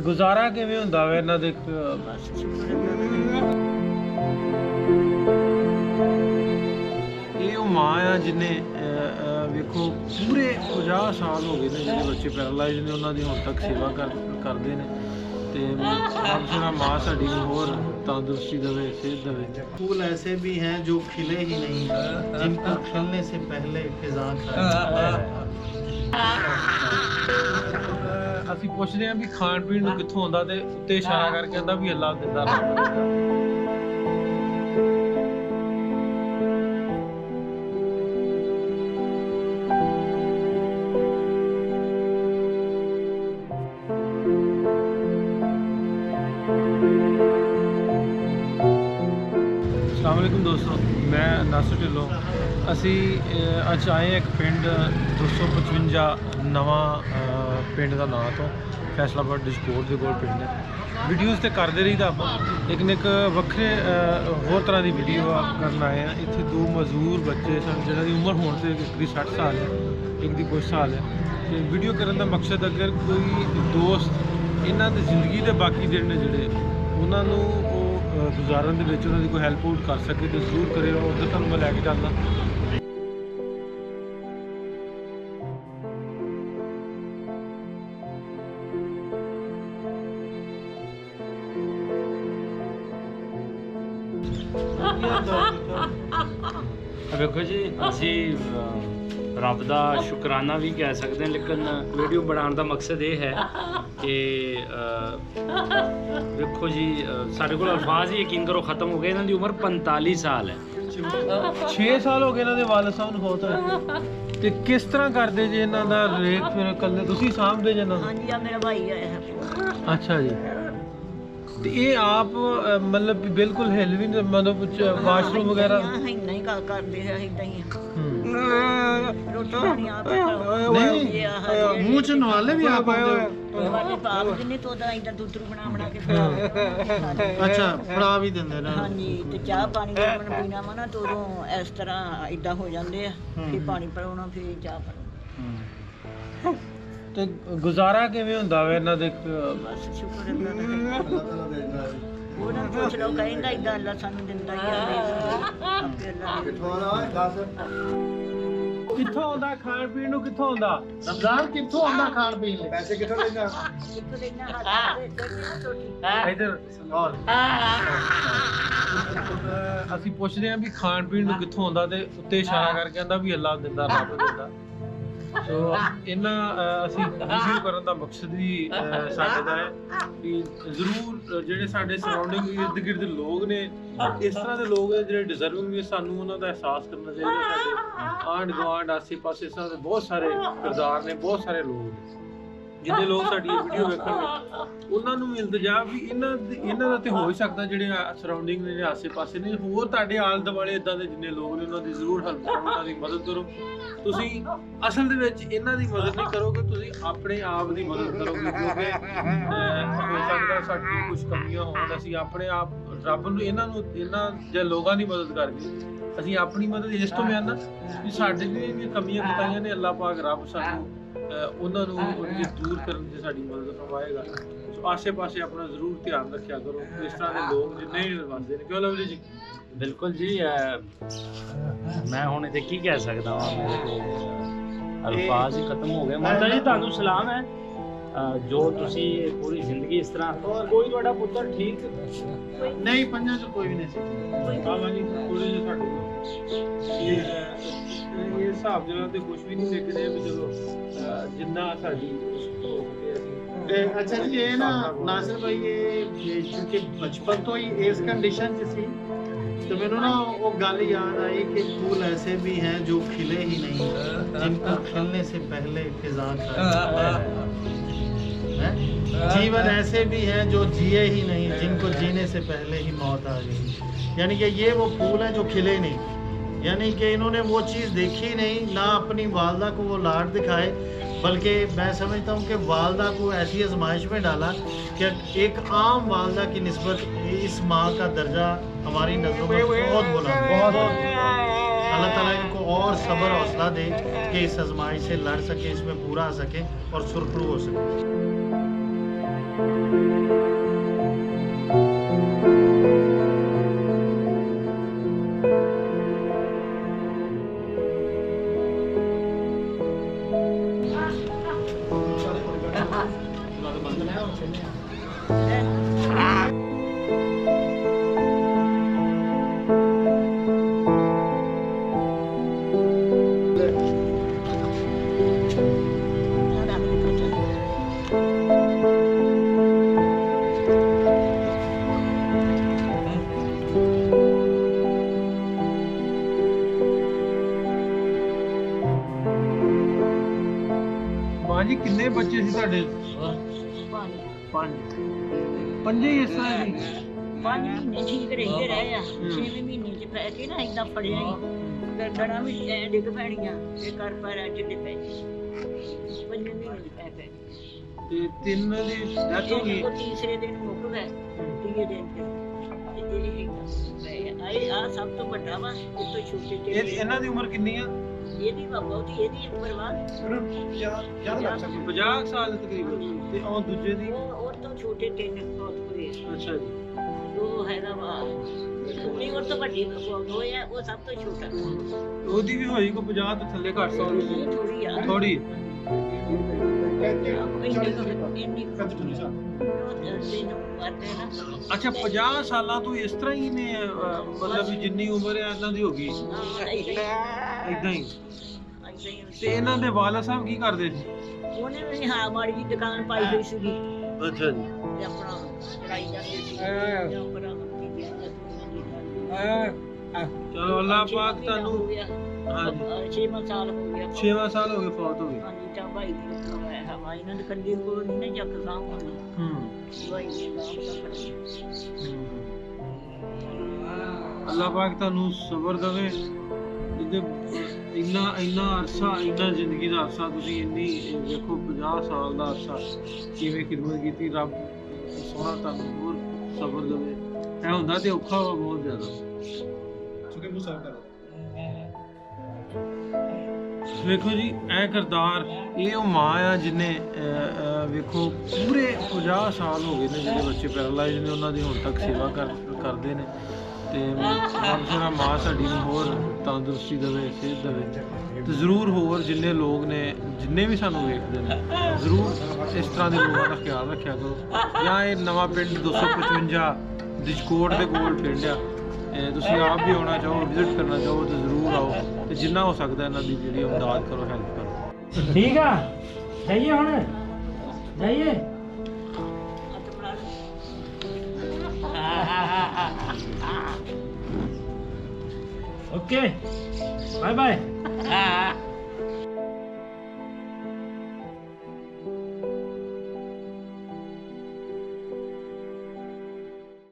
ਗੁਜ਼ਾਰਾ ਕਿਵੇਂ ਹੁੰਦਾ ਵਾ ਇਹਨਾਂ ਦੇ ਬਸ ਸ਼ੁਕਰ ਅੱਲਾ ਦਾ। ਇਹ ਉਹ ਮਾਂ ਆ ਜਿਹਨੇ ਵੇਖੋ ਪੂਰੇ 50 ਸਾਲ ਹੋ ਗਏ ਨੇ ਜਿਹੜੇ ਬੱਚੇ ਪੈਰਾਲਾਈਜ਼ ਨੇ ਉਹਨਾਂ ਦੀ ਹੁਣ ਤੱਕ ਸੇਵਾ ਕਰਦੇ ਨੇ ਤੇ ਰੱਬ ਜਿਹੜਾ ਮਾਂ ਸਾਡੀ ਨੂੰ ਹੋਰ तंदुरुस्ती देवे सेहत देवे। फूल ऐसे भी हैं जो खिले ही नहीं जिनको खिलने से पहले फिजा खाए। ਅਸੀਂ ਪੁੱਛਦੇ ਆਂ ਵੀ ਖਾਣ ਪੀਣ ਨੂੰ ਕਿੱਥੋਂ ਆਉਂਦਾ ਤੇ ਉੱਤੇ ਇਸ਼ਾਰਾ ਕਰਕੇ ਕਹਿੰਦਾ ਵੀ ਅੱਲਾਹ ਦਿੰਦਾ ਰੱਬ ਦਿੰਦਾ। अस्सलामुअलैकुम दोस्तों, मैं नासर ढिल्लों। असी अज आए एक पिंड 255 नवा पिंड का नाम तो फैसलाबाद डिस्कोट के कोल पिंड है। वीडियोज़ तो करते रही आप, लेकिन एक वक्रे होर तरह की वीडियो करना आए हैं। इतने दो मजदूर बच्चे सन जिन्हों की उम्र होने से एक की 60 साल है, एक की कुछ साल है। तो वीडियो करने का मकसद अगर कोई दोस्त इन्हों की जिंदगी के बाकी दिन ने जोड़े उन्होंने गुजारन दे विच उन्हां दी कोई हैल्प आउट कर सके तो जरूर करे। उधर तुहानूं मैं लैके चलदा। ਵੇਖੋ ਜੀ, ਅਸੀਂ ਰੱਬ ਦਾ ਸ਼ੁਕਰਾਨਾ ਵੀ ਕਹਿ ਸਕਦੇ ਹਾਂ, ਲੇਕਿਨ ਵੀਡੀਓ ਬਣਾਉਣ ਦਾ ਮਕਸਦ ਇਹ ਹੈ ਕਿ ਵੇਖੋ ਜੀ, ਸਾਡੇ ਕੋਲ ਅਲਫਾਜ਼ ਹੀ ਯਕੀਨ ਕਰੋ ਖਤਮ ਹੋ ਗਏ। ਇਹਨਾਂ ਦੀ ਉਮਰ 45 ਸਾਲ ਹੈ। 6 ਸਾਲ ਹੋ ਗਏ ਇਹਨਾਂ ਦੇ ਵਾਲਿਦ ਸਾਹਿਬ ਨੂੰ ਫੌਤ ਹੋਏ। ਤੇ ਕਿਸ ਤਰ੍ਹਾਂ ਕਰਦੇ ਜੇ ਇਹਨਾਂ ਦਾ ਰੇਖ ਫਿਰ ਕੱਲੇ ਤੁਸੀਂ ਸਾਂਭਦੇ ਜੇ ਇਹਨਾਂ ਨੂੰ? ਹਾਂਜੀ, ਆ ਮੇਰਾ ਭਾਈ ਆਇਆ ਹੈ। ਅੱਛਾ ਜੀ। ਤੇ ਇਹ ਆਪ मतलब बिल्कुल हिल भी नहीं, मतलब वाशरूम वगैरह नहीं करते हैं इदां ही। रोटी पानी आप मुंह च नवाले भी आप आए हो? वाले बाप जिन्ने तो दा इधर दूधरू बना के पिला। अच्छा, फड़ा भी दिंदे ना? ਹਾਂਜੀ, ਤੇ ਚਾਹ ਪਾਣੀ ਜਦੋਂ ਪੀਣਾ ਵਾ ਨਾ, ਤੋਂ ਇਸ ਤਰ੍ਹਾਂ ਇਦਾਂ ਹੋ ਜਾਂਦੇ ਆ। ਫਿਰ ਪਾਣੀ ਪਿਲਾਉਣਾ, ਫਿਰ ਚਾਹ ਪਿਲਾਉਣਾ। ਤੇ ਗੁਜ਼ਾਰਾ ਕਿਵੇਂ ਹੁੰਦਾ ਵਾ ਇਹਨਾਂ ਦੇ? ਬਸ ਸ਼ੁਕਰ ਅੱਲਾ ਦਾ। ਉਹਨਾਂ ਨੂੰ ਪੁੱਛ ਲਓ, ਕਹਿੰਦਾ ਇਦਾਂ ਅੱਲਾ ਸਾਨੂੰ ਦਿੰਦਾ ਹੀ ਆ। ਆਪੇ ਅੱਲਾ ਕਿੱਥੋਂ ਆਉਂਦਾ ਖਾਣ ਪੀਣ ਨੂੰ? ਕਿੱਥੋਂ ਆਉਂਦਾ रमजान किथों आंदा खान पीन ले? पैसे किथों लेना? ਕਿੱਥੋਂ ਲੈਣਾ ਹੱਥ ਦੇ ਇਧਰ ਅਸੀਂ ਪੁੱਛਦੇ ਆਂ ਵੀ ਖਾਣ ਪੀਣ ਨੂੰ ਕਿੱਥੋਂ ਆਉਂਦਾ ਤੇ ਉੱਤੇ ਇਸ਼ਾਰਾ ਕਰਕੇ ਕਹਿੰਦਾ ਵੀ ਅੱਲਾਹ ਦਿੰਦਾ ਰੱਬ ਦਿੰਦਾ। ਸੋ ਇਹਨਾਂ ਅਸੀਂ ਵੀਡੀਓ ਕਰਨ ਦਾ ਮਕਸਦ ਵੀ ਸਾਡੇ ਦਾ ਹੈ ਕਿ ਜ਼ਰੂਰ ਜਿਹੜੇ ਸਾਡੇ ਸਰਾਊਂਡਿੰਗ ਇਰਦ ਗਿਰਦ ਲੋਕ ਨੇ, ਇਸ ਤਰ੍ਹਾਂ ਦੇ ਲੋਕ ਨੇ ਜਿਹੜੇ ਡਿਜ਼ਰਵਿੰਗ ਨੇ, ਸਾਨੂੰ ਉਹਨਾਂ ਦਾ ਅਹਿਸਾਸ ਕਰਨਾ ਚਾਹੀਦਾ। ਸਾਡੇ ਆਂਢ ਗੁਆਂਢ ਆਸੇ ਪਾਸੇ ਸਾਰੇ ਬਹੁਤ ਸਾਰੇ ਕਿਰਦਾਰ ਨੇ, ਬਹੁਤ ਸਾਰੇ ਲੋਕ ਨੇ ਜਿੰਨੇ ਲੋਕ ਸਾਡੀ ਵੀਡੀਓ ਵੇਖਣਗੇ ਉਹਨਾਂ ਨੂੰ ਵੀ ਇਲਤਜਾ ਵੀ ਇਹਨਾਂ ਦਾ ਤੇ ਹੋ ਹੀ ਸਕਦਾ ਜਿਹੜੇ ਸਰਾਊਂਡਿੰਗ ਨੇ, ਆਸੇ ਪਾਸੇ ਨੇ, ਹੋਰ ਤੁਹਾਡੇ ਆਲੇ ਦੁਆਲੇ ਇਦਾਂ ਦੇ ਜਿੰਨੇ ਲੋਕ ਨੇ ਉਹਨਾਂ ਦੀ ਜ਼ਰੂਰ ਹੈਲਪ ਕਰੋ, ਉਹਨਾਂ ਦੀ ਮਦਦ ਕਰੋ। ਤੁਸੀਂ ਅਸਲ ਦੇ ਵਿੱਚ ਇਹਨਾਂ ਦੀ ਮਦਦ ਨਹੀਂ ਕਰੋਗੇ, ਤੁਸੀਂ ਆਪਣੇ ਆਪ ਦੀ ਮਦਦ ਕਰੋਗੇ, ਕਿਉਂਕਿ ਹੋ ਸਕਦਾ ਸਾਡੀ ਕੁਝ ਕਮੀਆਂ ਹੋਣ, ਅਸੀਂ ਆਪਣੇ ਆਪ ਰੱਬ ਨੂੰ ਇਹਨਾਂ ਜੇ ਲੋਕਾਂ ਦੀ ਮਦਦ ਕਰਕੇ ਅਸੀਂ ਆਪਣੀ ਮਦਦ ਇਸ ਤੋਂ ਮਿਆਨਾ ਵੀ ਸਾਡੇ ਜਿਹੜੀਆਂ ਕਮੀਆਂ ਕੁਤਾਈਆਂ ਨੇ, ਅੱਲਾਹ ਪਾਕ ਰੱਬ ਸਾਨੂੰ ਉਹਨਾਂ ਨੂੰ ਦੂਰ ਕਰਨ 'ਚ ਸਾਡੀ ਮਦਦ ਫਰਮਾਏਗਾ। ਸੋ ਆਸੇ ਪਾਸੇ ਆਪਣਾ ਜ਼ਰੂਰ ਧਿਆਨ ਰੱਖਿਆ ਕਰੋ। ਇਸ ਤਰ੍ਹਾਂ ਦੇ ਲੋਕ ਜਿੰਨੇ ਵੀ ਵਸਦੇ ਨੇ। ਕਿਉਂ ਲਵਲੀ ਜੀ? ਬਿਲਕੁਲ ਜੀ। ਮੈਂ ਹੁਣ ਇੱਥੇ ਕੀ ਕਹਿ ਸਕਦਾ ਹਾਂ, ਮੇਰੇ ਕੋਲ ਅਲਫਾਜ਼ ਹੀ ਖਤਮ ਹੋ ਗਏ। ਮਾਤਾ ਜੀ, ਤੁਹਾਨੂੰ ਸਲਾਮ ਹੈ। ਜੋ ਤੁਸੀਂ ਪੂਰੀ ਜ਼ਿੰਦਗੀ ਇਸ ਤਰ੍ਹਾਂ, ਕੋਈ ਤੁਹਾਡਾ ਪੁੱਤਰ ਠੀਕ नहीं, पंजा च कोई भी नहीं सी। ਬਾਬਾ ਜੀ ਥੋੜੇ ਜਿਹੇ ਸਾਡੇ ਇਹ ਹਿਸਾਬ ਜਲਾ ਤੇ ਕੁਝ ਵੀ ਨਹੀਂ ਦੇਖਦੇ ਵੀ ਚਲੋ ਜਿੰਨਾ ਸਾਡੀ अच्छा जी, ये ना नासिर भाई, ये क्योंकि बचपन तो ही इस कंडीशन च सी, तो मैंने ना वो गल याद आई कि फूल ऐसे भी हैं जो खिले ही नहीं जिनको खिलने से पहले फिजा खाए। जीवन ऐसे भी हैं जो जिए ही नहीं जिनको जीने से पहले ही मौत आ गई। यानी कि ये वो फूल हैं जो खिले नहीं, यानी कि इन्होंने वो चीज़ देखी नहीं, ना अपनी वालदा को वो लाड दिखाए, बल्कि मैं समझता हूँ कि वालदा को ऐसी आजमाइश में डाला कि एक आम वालदा की निस्बत इस माँ का दर्जा हमारी नज़रों में बहुत बुलंद, बहुत। अल्लाह ताला इनको और सब्र हौसला दे कि इस आजमाइश से लड़ सके, इसमें पूरा आ सके और सुरखरू हो सके। ਮਾਂ ਜੀ ਕਿੰਨੇ ਬੱਚੇ ਸੀ ਤੁਹਾਡੇ? ਪੰਜ। ਪੰਜੇ ਹੀ ਇਸ ਤਰ੍ਹਾਂ ਜੀ? 5 ਮਹੀਨੇ ਠੀਕ ਰਹਿੰਦੇ ਰਹੇ ਆ 6ਵੇਂ ਮਹੀਨੇ ਚ ਪੈ ਕੇ ਨਾ ਏਦਾਂ ਫੜਿਆ ਹੀ ਗਰਦਨਾਂ ਵੀ ਐਂ ਡਿੱਗ ਪੈਣੀਆਂ ਤੇ ਕਰ ਪੈਰਾਂ ਚ ਡਿੱਗ ਪੈ 5 ਮਹੀਨੇ ਚ ਪੈ ਪੈ ਤੇ ਤਿੰਨ ਦੀ ਡੈਥ ਹੋ ਗਈ। ਉਹ ਤੀਸਰੇ ਦਿਨ ਮੁੱਕ ਗਏ ਤੀਏ ਦਿਨ ਤੇ ਇਹ ਆ ਸਭ ਤੋਂ ਵੱਡਾ ਵਾ ਇਹ ਤੋਂ ਛੋਟੇ ਤੇ ਇਹਨਾਂ ਦੀ ਉਮਰ ਕਿੰਨੀ ਆ? ਇਹਦੀ ਬਹੁਤੀ ਇਹਦੀ ਉਮਰ ਵਾ 50 ਸਾਲ ਤਕਰੀਬਨ। ਤੇ ਉਹ ਦੂਜੇ ਦੀ? ਉਹ ਤੋਂ ਛੋਟੇ ਤਿੰਨ ਬਹੁਤ ਹੋਏ ਅੱਛਾ ਜੀ। ਉਹ ਹੈਗਾ ਵਾ ਕੁੜੀ ਉਹ ਤੋਂ ਵੱਡੀ ਬਹੁਤ ਹੋਇਆ ਉਹ ਸਭ ਤੋਂ ਛੋਟਾ ਉਹਦੀ ਵੀ ਹੋਈ ਕੋ 50 ਤੋਂ ਥੱਲੇ ਘੱਟ ਸਾਲ ਦੀ? ਥੋੜੀ ਆ ਥੋੜੀ। ਅੱਛਾ 50 ਸਾਲਾਂ ਤੋਂ ਇਸ ਤਰ੍ਹਾਂ ਹੀ ਨੇ ਮਤਲਬ ਵੀ ਜਿੰਨੀ ਉਮਰ ਹੈ ਇਹਨਾਂ ਦੀ ਹੋ ਗਈ ਇਦਾਂ ਹੀ? ਤੇ ਇਹਨਾਂ ਦੇ ਵਾਲਾ ਸਾਹਿਬ ਕੀ ਕਰਦੇ ਸੀ? ਉਹਨੇ ਵੀ ਹਾਂ ਮਾੜੀ ਜੀ ਦੁਕਾਨ ਪਾਈ ਹੋਈ ਸੀਗੀ ਅੱਛਾ ਜੀ। ਤੇ ਆਪਣਾ ਚੜਾਈ ਜਾਂਦੇ ਸੀ ਜਾਂ ਆਪਣਾ ਚਲੋ ਅੱਲਾਹ ਪਾਕ ਤੁਹਾਨੂੰ। ਹਾਂਜੀ 6 ਸਾਲ ਹੋ ਗਿਆ 6 ਸਾਲ ਹੋ ਗਏ ਫੌਤ ਹੋ ਗਏ। ਹਾਂਜੀ ਤਾਂ ਭਾਈ ਦੀ ਹਵਾ ਇਹਨਾਂ ਦੇ ਕੰਦੇ ਕੋਲ ਨਹੀਂ ਜੱਕ ਸਾਹ ਹੋਣਾ ਭਾਈ ਦੀ ਅੱਲਾਹ ਪਾਕ ਤੁਹਾਨੂੰ ਸਬਰ ਦੇਵੇ। ਜਿਹਦੇ ਇੰਨਾ ਅਰਸਾ ਇੰਨਾ ਜ਼ਿੰਦਗੀ ਦਾ ਅਰਸਾ ਤੁਸੀਂ ਇੰਨੀ ਵੇਖੋ 50 ਸਾਲ ਦਾ ਅਰਸਾ ਕਿਵੇਂ ਖਿਦਮਤ ਕੀਤੀ। ਰੱਬ ਸੋਹਣਾ ਤੁਹਾਨੂੰ ਹੋਰ ਸਬਰ ਦੇਵੇ। ਇਹ ਹੁੰਦਾ ਤੇ ਔਖਾ ਵਾ ਬਹੁਤ ਜ਼ਿਆਦਾ। ਵੇਖੋ ਜੀ ਇਹ ਕਿਰਦਾਰ ਇਹ ਉਹ ਮਾਂ ਆ ਜਿਹਨੇ ਵੇਖੋ ਪੂਰੇ 50 ਸਾਲ ਹੋ ਗਏ ਨੇ ਜਿਹੜੇ ਬੱਚੇ ਪੈਰਾਲਾਈਜ਼ ਨੇ ਉਹਨਾਂ ਦੀ ਹੁਣ ਤੱਕ ਸੇਵਾ ਕਰਦੇ ਨੇ। ਤੇ ਰੱਬ ਸੋਹਣਾ ਮਾਂ ਸਾਡੀ ਨੂੰ ਹੋਰ ਤੰਦਰੁਸਤੀ ਦੇਵੇ ਸਿਹਤ ਦੇਵੇ। ਤੇ ਜ਼ਰੂਰ ਹੋਰ ਜਿੰਨੇ ਲੋਕ ਨੇ ਜਿੰਨੇ ਵੀ ਸਾਨੂੰ ਵੇਖਦੇ ਨੇ ਜ਼ਰੂਰ ਇਸ ਤਰ੍ਹਾਂ ਦੇ ਲੋਕਾਂ ਦਾ ਖਿਆਲ ਰੱਖਿਆ ਕਰੋ। ਜਾਂ ਇਹ ਨਵਾਂ ਪਿੰਡ 255 ਦਿਸ਼ਕੋਟ ਦੇ ਕੋਲ ਪਿੰਡ ਆ। ਤੁਸੀਂ ਆਪ ਵੀ ਆਉਣਾ ਚਾਹੋ ਵਿਜ਼ਿਟ ਕਰਨਾ ਚਾਹੋ ਤਾਂ ਜ਼ਰੂਰ ਆਓ ਤੇ ਜਿੰਨਾ ਹੋ ਸਕਦਾ ਇਹਨਾਂ ਦੀ ਜਿਹੜੀ ਮਦਦ ਕਰੋ ਹੈਲਪ ਕਰੋ। ਠੀਕ ਆ ਜਾਈਏ ਹੁਣ ਜਾਈਏ। Okay bye bye.